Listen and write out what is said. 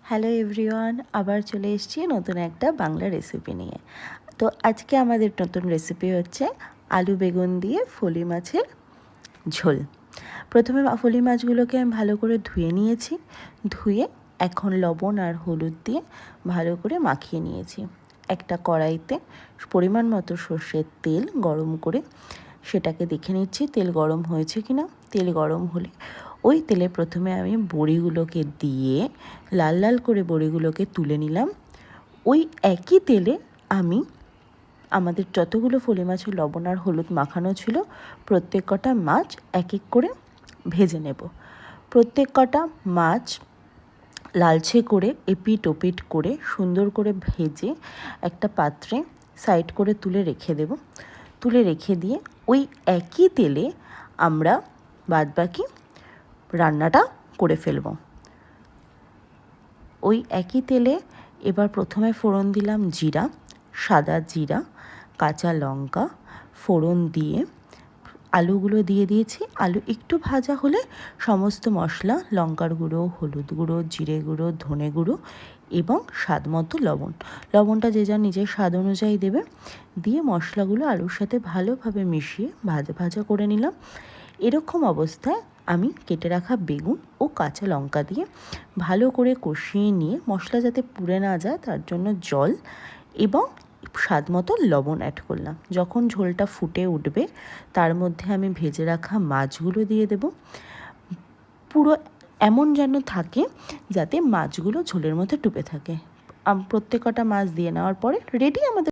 Hello everyone, আবার চলে এসেছি নতুন একটা বাংলা রেসিপি নিয়ে। তো আজকে আমাদের নতুন রেসিপি হচ্ছে আলু বেগুন দিয়ে ফলি মাছের ঝোল। প্রথমে ফলি মাছগুলোকে আমি ভালো করে ধুয়ে নিয়েছি। ধুয়ে এখন লবণ আর হলুদ দিয়ে ভালো করে মাখিয়ে নিয়েছি। একটা কড়াইতে পরিমাণ মতো সর্ষের তেল গরম করে সেটাকে দেখে নিচ্ছি তেল গরম হয়েছে কি না। তেল গরম হলে ওই তেলে প্রথমে আমি বড়িগুলোকে দিয়ে লাল লাল করে বড়িগুলোকে তুলে নিলাম। ওই একই তেলে আমি আমাদের যতগুলো ফলি মাছের লবণ আর হলুদ মাখানো ছিল প্রত্যেক কটা মাছ এক এক করে ভেজে নেব। প্রত্যেক কটা মাছ লালচে করে এপিট ওপিট করে সুন্দর করে ভেজে একটা পাত্রে সাইড করে তুলে রেখে দেব। তুলে রেখে দিয়ে ওই একই তেলে আমরা বাদবাকি রান্নাটা করে ফেলব। ওই একই তেলে এবার প্রথমে ফোড়ন দিলাম জিরা, সাদা জিরা, কাঁচা লঙ্কা ফোড়ন দিয়ে আলুগুলো দিয়ে দিয়েছি। আলু একটু ভাজা হলে সমস্ত মশলা লঙ্কার গুঁড়ো, হলুদ গুঁড়ো, জিরে গুঁড়ো, ধনে গুঁড়ো এবং স্বাদ মতো লবণটা যে যার নিজের স্বাদ অনুযায়ী দেবে। দিয়ে মশলাগুলো আলুর সাথে ভালোভাবে মিশিয়ে ভাজা ভাজা করে নিলাম। এরকম অবস্থায় আমি কেটে রাখা বেগুন ও কাঁচা লঙ্কা দিয়ে ভালো করে কষিয়ে নিয়ে মশলা যাতে পুড়ে না যায় তার জন্য জল এবং স্বাদ মতো লবণ অ্যাড করলাম। যখন ঝোলটা ফুটে উঠবে তার মধ্যে আমি ভেজে রাখা মাছগুলো দিয়ে দেব। পুরো এমন যেন থাকে যাতে মাছগুলো ঝোলের মধ্যে ডুবে থাকে। প্রত্যেক কটা মাছ দিয়ে নেওয়ার পরে রেডি আমাদের